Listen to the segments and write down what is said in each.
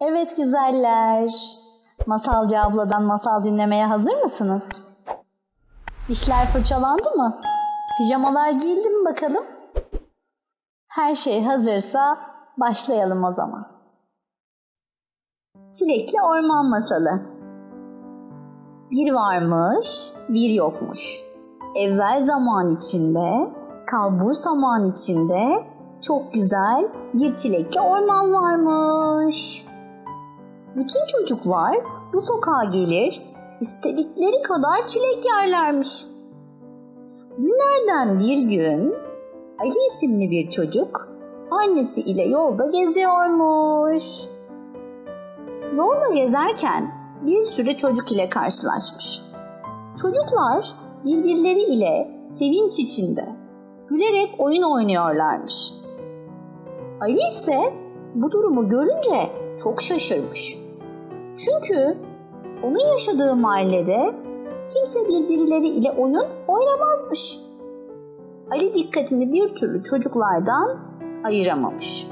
Evet güzeller, Masalcı abladan masal dinlemeye hazır mısınız? Dişler fırçalandı mı? Pijamalar giyildi mi bakalım? Her şey hazırsa başlayalım o zaman. Çilekli Orman Masalı. Bir varmış, bir yokmuş. Evvel zaman içinde, kalbur zaman içinde çok güzel bir çilekli orman varmış. Bütün çocuklar bu sokağa gelir, istedikleri kadar çilek yerlermiş. Günlerden bir gün Ali isimli bir çocuk annesi ile yolda geziyormuş. Yolda gezerken bir sürü çocuk ile karşılaşmış. Çocuklar birbirleri ile sevinç içinde gülerek oyun oynuyorlarmış. Ali ise bu durumu görünce çok şaşırmış. Çünkü onun yaşadığı mahallede kimse birbirleri ile oyun oynamazmış. Ali dikkatini bir türlü çocuklardan ayıramamış.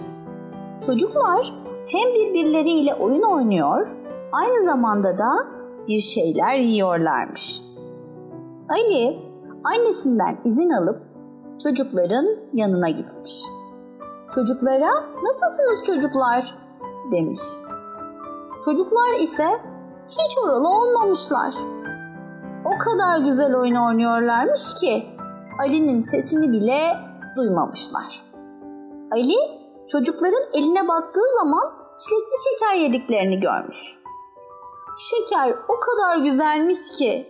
Çocuklar hem birbirleriyle oyun oynuyor, aynı zamanda da bir şeyler yiyorlarmış. Ali annesinden izin alıp çocukların yanına gitmiş. Çocuklara "Nasılsınız çocuklar?" demiş. Çocuklar ise hiç oralı olmamışlar. O kadar güzel oyun oynuyorlarmış ki Ali'nin sesini bile duymamışlar. Ali çocukların eline baktığı zaman çilekli şeker yediklerini görmüş. Şeker o kadar güzelmiş ki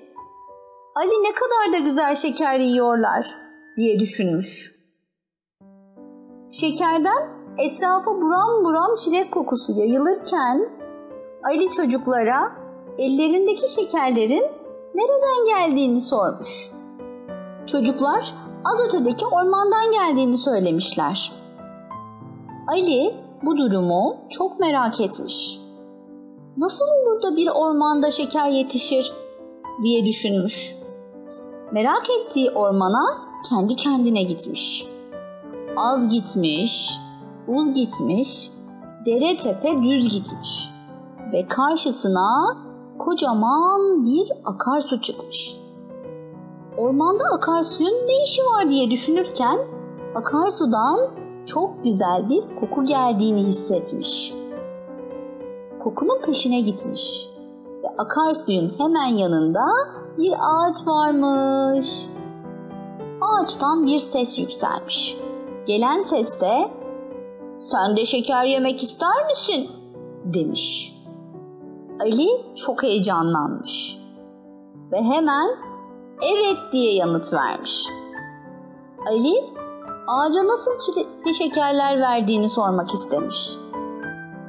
Ali ne kadar da güzel şeker yiyorlar diye düşünmüş. Şekerden etrafa buram buram çilek kokusu yayılırken Ali çocuklara ellerindeki şekerlerin nereden geldiğini sormuş. Çocuklar az ötedeki ormandan geldiğini söylemişler. Ali bu durumu çok merak etmiş. Nasıl olur da bir ormanda şeker yetişir diye düşünmüş. Merak ettiği ormana kendi kendine gitmiş. Az gitmiş, uz gitmiş, dere tepe düz gitmiş ve karşısına kocaman bir akarsu çıkmış. Ormanda akarsuyun ne işi var diye düşünürken akarsudan çok güzel bir koku geldiğini hissetmiş. Kokunun peşine gitmiş ve akarsuyun hemen yanında bir ağaç varmış. Ağaçtan bir ses yükselmiş. Gelen ses de "Sen de şeker yemek ister misin?" demiş. Ali çok heyecanlanmış ve hemen "Evet" diye yanıt vermiş. Ali ağaca nasıl çilekli şekerler verdiğini sormak istemiş.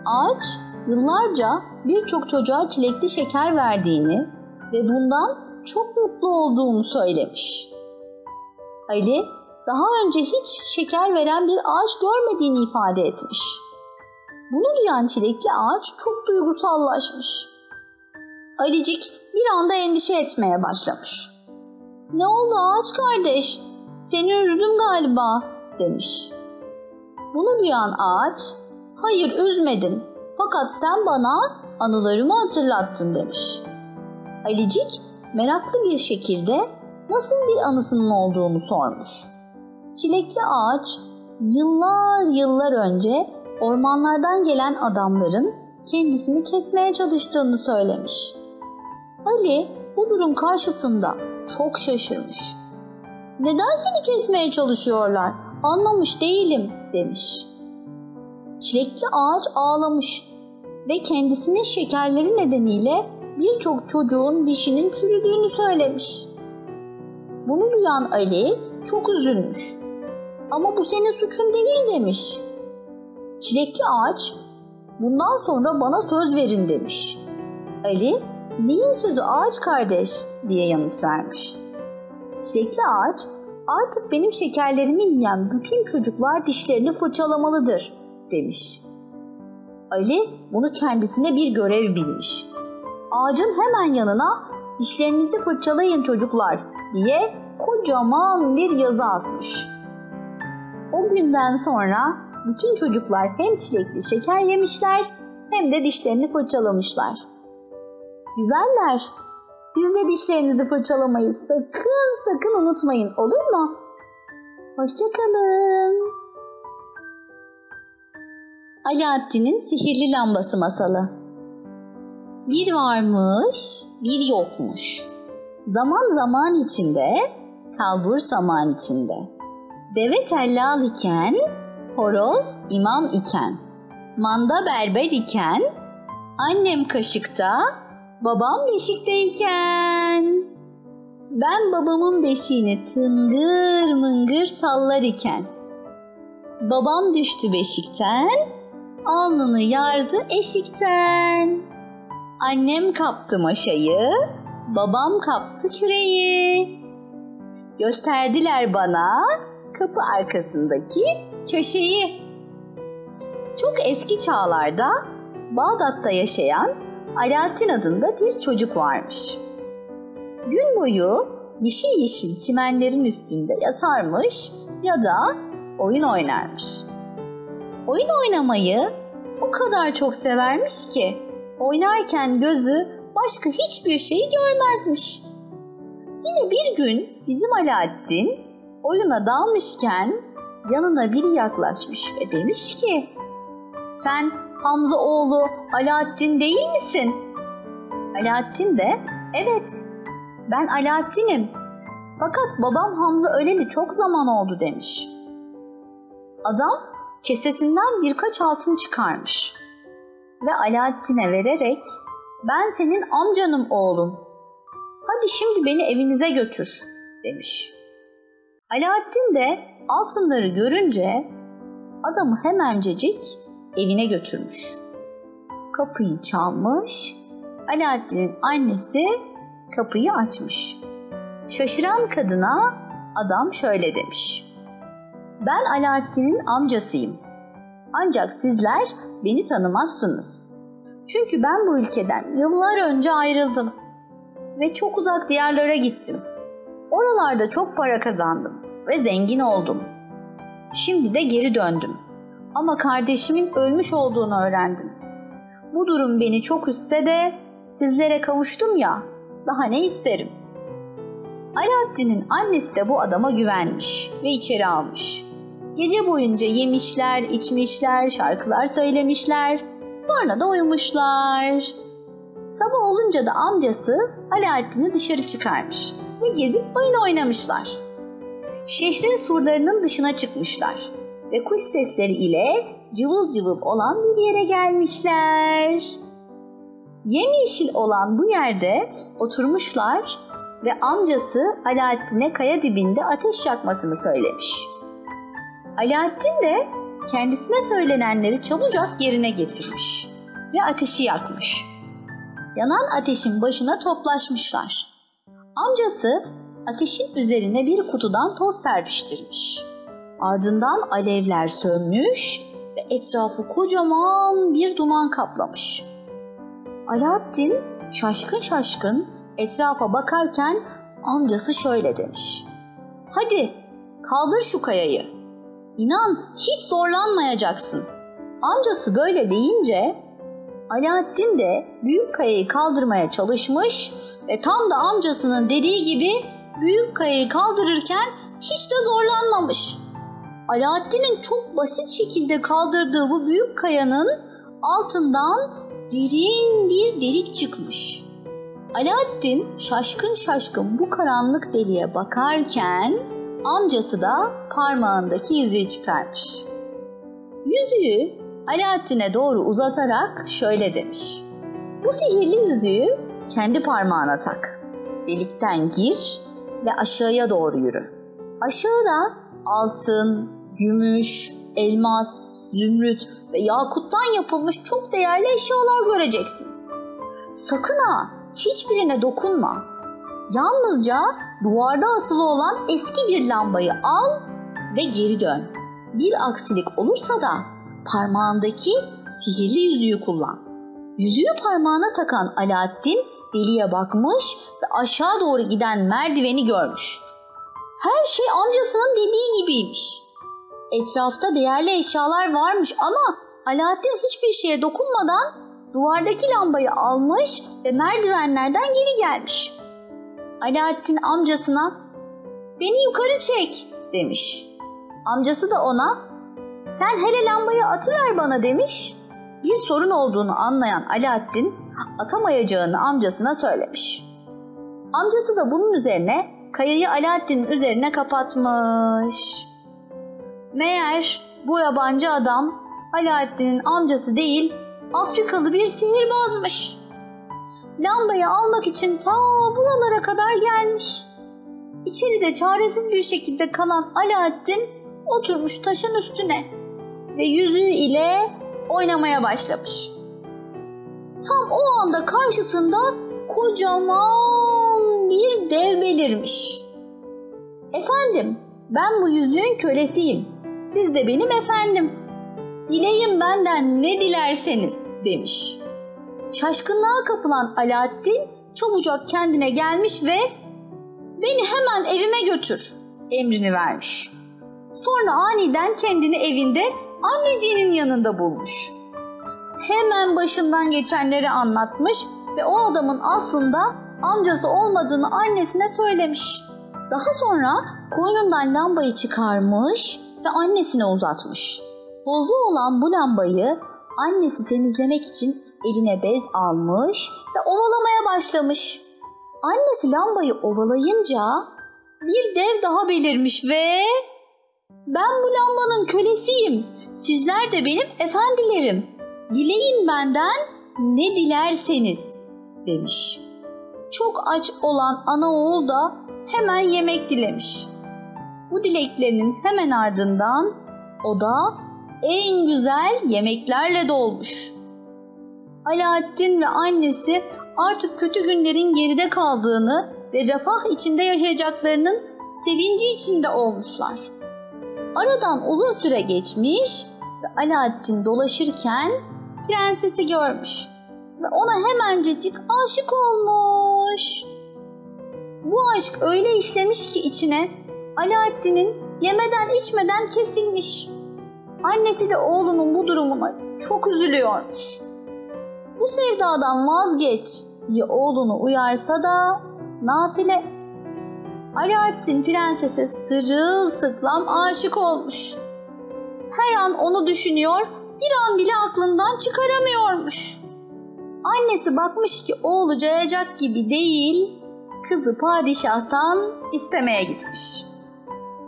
Ağaç yıllarca birçok çocuğa çilekli şeker verdiğini ve bundan çok mutlu olduğunu söylemiş. Ali daha önce hiç şeker veren bir ağaç görmediğini ifade etmiş. Bunu duyan çilekli ağaç çok duygusallaşmış. Alicik bir anda endişe etmeye başlamış. "Ne oldu ağaç kardeş? Seni üzdüm galiba" demiş. Bunu duyan ağaç, "Hayır üzmedim, fakat sen bana anılarımı hatırlattın" demiş. Alicik meraklı bir şekilde nasıl bir anısının olduğunu sormuş. Çilekli ağaç yıllar önce ormanlardan gelen adamların kendisini kesmeye çalıştığını söylemiş. Ali bu durum karşısında çok şaşırmış. "Neden seni kesmeye çalışıyorlar? Anlamış değilim" demiş. Çilekli ağaç ağlamış ve kendisinin şekerleri nedeniyle birçok çocuğun dişinin çürüdüğünü söylemiş. Bunu duyan Ali çok üzülmüş. "Ama bu senin suçun değil" demiş. Çilekli ağaç, "Bundan sonra bana söz verin" demiş. Ali, "Neyin sözü ağaç kardeş?" diye yanıt vermiş. Çilekli ağaç, "Artık benim şekerlerimi yiyen bütün çocuklar dişlerini fırçalamalıdır" demiş. Ali bunu kendisine bir görev bilmiş. Ağacın hemen yanına "Dişlerinizi fırçalayın çocuklar" diye kocaman bir yazı asmış. O günden sonra bütün çocuklar hem çilekli şeker yemişler hem de dişlerini fırçalamışlar. Güzeller, siz de dişlerinizi fırçalamayı sakın unutmayın, olur mu? Hoşça kalın. Alaaddin'in Sihirli Lambası Masalı. Bir varmış, bir yokmuş. Zaman zaman içinde, kalbur saman içinde. Deve tellal iken, horoz imam iken. Manda berber iken, annem kaşıkta, babam beşikteyken. Ben babamın beşiğini tıngır mıngır sallar iken. Babam düştü beşikten, alnını yardı eşikten. Annem kaptı maşayı, babam kaptı küreği. Gösterdiler bana kapı arkasındaki köşeyi. Çok eski çağlarda Bağdat'ta yaşayan Alaaddin adında bir çocuk varmış. Gün boyu yeşil yeşil çimenlerin üstünde yatarmış ya da oyun oynarmış. Oyun oynamayı o kadar çok severmiş ki oynarken gözü başka hiçbir şeyi görmezmiş. Yine bir gün bizim Alaaddin oyuna dalmışken yanına biri yaklaşmış ve demiş ki, "Sen Hamza oğlu Alaaddin değil misin?" Alaaddin de, "Evet, ben Alaaddin'im. Fakat babam Hamza öleli çok zaman oldu," demiş. Adam kesesinden birkaç altın çıkarmış ve Alaaddin'e vererek, "Ben senin amcanım oğlum. Hadi şimdi beni evinize götür," demiş. Alaaddin de altınları görünce adamı hemencecik evine götürmüş. Kapıyı çalmış, Alaaddin'in annesi kapıyı açmış. Şaşıran kadına adam şöyle demiş: "Ben Alaaddin'in amcasıyım. Ancak sizler beni tanımazsınız. Çünkü ben bu ülkeden yıllar önce ayrıldım ve çok uzak diyarlara gittim. Oralarda çok para kazandım ve zengin oldum. Şimdi de geri döndüm. Ama kardeşimin ölmüş olduğunu öğrendim. Bu durum beni çok üzse de sizlere kavuştum ya, daha ne isterim?" Alaaddin'in annesi de bu adama güvenmiş ve içeri almış. Gece boyunca yemişler, içmişler, şarkılar söylemişler. Sonra da uyumuşlar. Sabah olunca da amcası Alaaddin'i dışarı çıkarmış ve gezip oyun oynamışlar. Şehrin surlarının dışına çıkmışlar ve kuş sesleri ile cıvıl cıvıl olan bir yere gelmişler. Yemyeşil olan bu yerde oturmuşlar ve amcası Alaaddin'e kaya dibinde ateş yakmasını söylemiş. Alaaddin de kendisine söylenenleri çabucak yerine getirmiş ve ateşi yakmış. Yanan ateşin başına toplaşmışlar. Amcası ateşin üzerine bir kutudan toz serpiştirmiş. Ardından alevler sönmüş ve etrafı kocaman bir duman kaplamış. Alaaddin şaşkın şaşkın etrafa bakarken amcası şöyle demiş: "Hadi kaldır şu kayayı. İnan hiç zorlanmayacaksın." Amcası böyle deyince Alaaddin de büyük kayayı kaldırmaya çalışmış ve tam da amcasının dediği gibi büyük kayayı kaldırırken hiç de zorlanmamış. Alaaddin'in çok basit şekilde kaldırdığı bu büyük kayanın altından derin bir delik çıkmış. Alaaddin şaşkın şaşkın bu karanlık deliğe bakarken amcası da parmağındaki yüzüğü çıkarmış. Yüzüğü Alaaddin'e doğru uzatarak şöyle demiş: "Bu sihirli yüzüğü kendi parmağına tak. Delikten gir ve aşağıya doğru yürü. Aşağıda altın, gümüş, elmas, zümrüt ve yakuttan yapılmış çok değerli eşyalar göreceksin. Sakın ha hiçbirine dokunma. Yalnızca duvarda asılı olan eski bir lambayı al ve geri dön. Bir aksilik olursa da parmağındaki sihirli yüzüğü kullan." Yüzüğü parmağına takan Alaaddin deliğe bakmış ve aşağı doğru giden merdiveni görmüş. Her şey amcasının dediği gibiymiş. Etrafta değerli eşyalar varmış ama Alaaddin hiçbir şeye dokunmadan duvardaki lambayı almış ve merdivenlerden geri gelmiş. Alaaddin amcasına "Beni yukarı çek" demiş. Amcası da ona "Sen hele lambayı atıver bana" demiş. Bir sorun olduğunu anlayan Alaaddin atamayacağını amcasına söylemiş. Amcası da bunun üzerine kayayı Alaaddin'in üzerine kapatmış. Meğer bu yabancı adam Alaaddin'in amcası değil, Afrikalı bir sihirbazmış. Lambayı almak için ta buralara kadar gelmiş. İçeride çaresiz bir şekilde kalan Alaaddin oturmuş taşın üstüne ve yüzüğü ile oynamaya başlamış. Tam o anda karşısında kocaman bir dev belirmiş. "Efendim, ben bu yüzüğün kölesiyim. Siz de benim efendim. Dileyin benden ne dilerseniz" demiş. Şaşkınlığa kapılan Alaaddin çabucak kendine gelmiş ve "Beni hemen evime götür" emrini vermiş. Sonra aniden kendini evinde anneciğinin yanında bulmuş. Hemen başından geçenleri anlatmış ve o adamın aslında amcası olmadığını annesine söylemiş. Daha sonra koynundan lambayı çıkarmış ve annesine uzatmış. Tozlu olan bu lambayı annesi temizlemek için eline bez almış ve ovalamaya başlamış. Annesi lambayı ovalayınca bir dev daha belirmiş ve "Ben bu lambanın kölesiyim. Sizler de benim efendilerim. Dileyin benden ne dilerseniz" demiş. Çok aç olan ana oğul da hemen yemek dilemiş. Bu dileklerinin hemen ardından oda en güzel yemeklerle dolmuş. Alaaddin ve annesi artık kötü günlerin geride kaldığını ve refah içinde yaşayacaklarının sevinci içinde olmuşlar. Aradan uzun süre geçmiş ve Alaaddin dolaşırken prensesi görmüş ve ona hemencecik aşık olmuş. Bu aşk öyle işlemiş ki içine Alaaddin'in yemeden içmeden kesilmiş. Annesi de oğlunun bu durumuna çok üzülüyormuş. Bu sevdadan vazgeç diye oğlunu uyarsa da nafile. Alaaddin prensese sırılsıklam aşık olmuş. Her an onu düşünüyor, bir an bile aklından çıkaramıyormuş. Annesi bakmış ki oğlu cayacak gibi değil, kızı padişahtan istemeye gitmiş.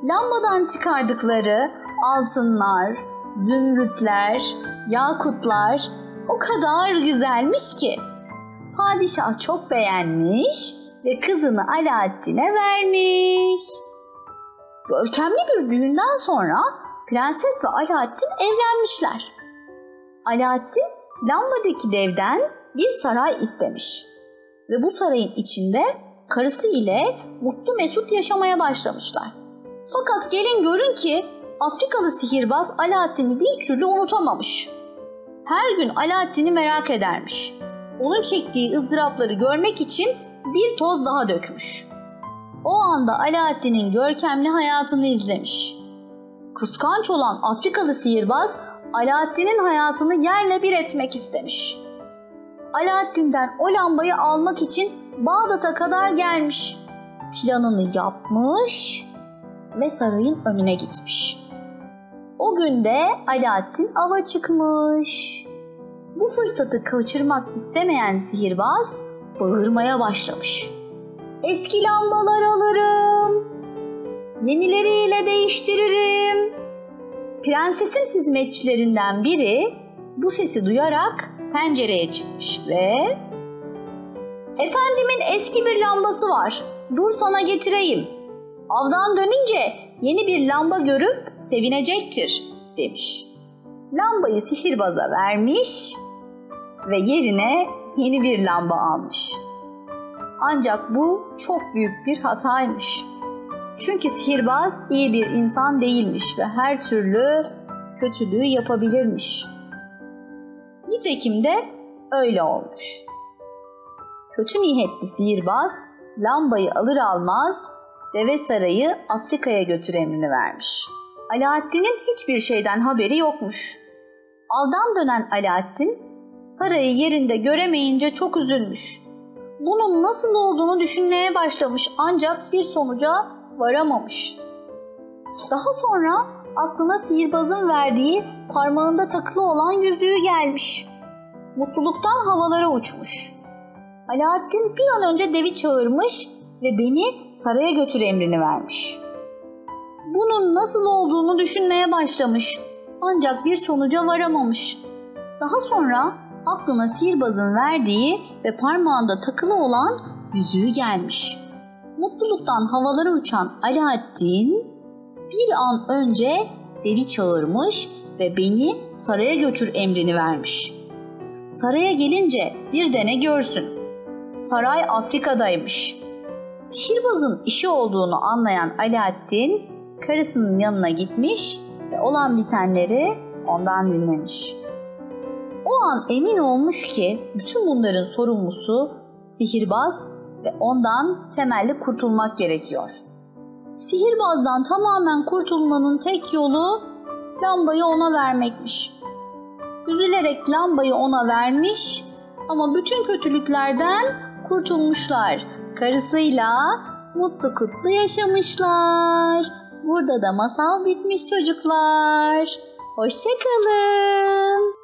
Lambadan çıkardıkları altınlar, zümrütler, yakutlar o kadar güzelmiş ki padişah çok beğenmiş ve kızını Alaaddin'e vermiş. Görkemli bir düğünden sonra prenses ve Alaaddin evlenmişler. Alaaddin lambadaki devden bir saray istemiş ve bu sarayın içinde karısı ile mutlu mesut yaşamaya başlamışlar. Fakat gelin görün ki Afrikalı sihirbaz Alaaddin'i bir türlü unutamamış. Her gün Alaaddin'i merak edermiş. Onun çektiği ızdırapları görmek için bir toz daha dökmüş. O anda Alaaddin'in görkemli hayatını izlemiş. Kıskanç olan Afrikalı sihirbaz Alaaddin'in hayatını yerle bir etmek istemiş. Alaaddin'den o lambayı almak için Bağdat'a kadar gelmiş. Planını yapmış ve sarayın önüne gitmiş. O gün de Alaaddin ava çıkmış. Bu fırsatı kaçırmak istemeyen sihirbaz bağırmaya başlamış. "Eski lambalar alırım, yenileriyle değiştiririm." Prensesin hizmetçilerinden biri bu sesi duyarak pencereye çıkmış ve "Efendimin eski bir lambası var, dur sana getireyim. Avdan dönünce yeni bir lamba görüp sevinecektir" demiş. Lambayı sihirbaza vermiş ve yerine yeni bir lamba almış. Ancak bu çok büyük bir hataymış. Çünkü sihirbaz iyi bir insan değilmiş ve her türlü kötülüğü yapabilirmiş. Nitekim de öyle olmuş. Kötü niyetli sihirbaz lambayı alır almaz deve sarayı Afrika'ya götür emrini vermiş. Alaaddin'in hiçbir şeyden haberi yokmuş. Aldan dönen Alaaddin sarayı yerinde göremeyince çok üzülmüş. Bunun nasıl olduğunu düşünmeye başlamış ancak bir sonuca varamamış. Daha sonra aklına sihirbazın verdiği parmağında takılı olan yüzüğü gelmiş. Mutluluktan havalara uçmuş. Alaaddin bir an önce devi çağırmış ve beni saraya götür emrini vermiş. Bunun nasıl olduğunu düşünmeye başlamış ancak bir sonuca varamamış. Daha sonra aklına sihirbazın verdiği ve parmağında takılı olan yüzüğü gelmiş. Mutluluktan havalara uçan Alaaddin bir an önce devi çağırmış ve beni saraya götür emrini vermiş. Saraya gelince bir de ne görsün? Saray Afrika'daymış. Sihirbazın işi olduğunu anlayan Alaaddin karısının yanına gitmiş ve olan bitenleri ondan dinlemiş. O an emin olmuş ki bütün bunların sorumlusu sihirbaz ve ondan temelli kurtulmak gerekiyor. Sihirbazdan tamamen kurtulmanın tek yolu lambayı ona vermekmiş. Üzülerek lambayı ona vermiş ama bütün kötülüklerden kurtulmuşlar. Karısıyla mutlu kutlu yaşamışlar. Burada da masal bitmiş çocuklar. Hoşça kalın.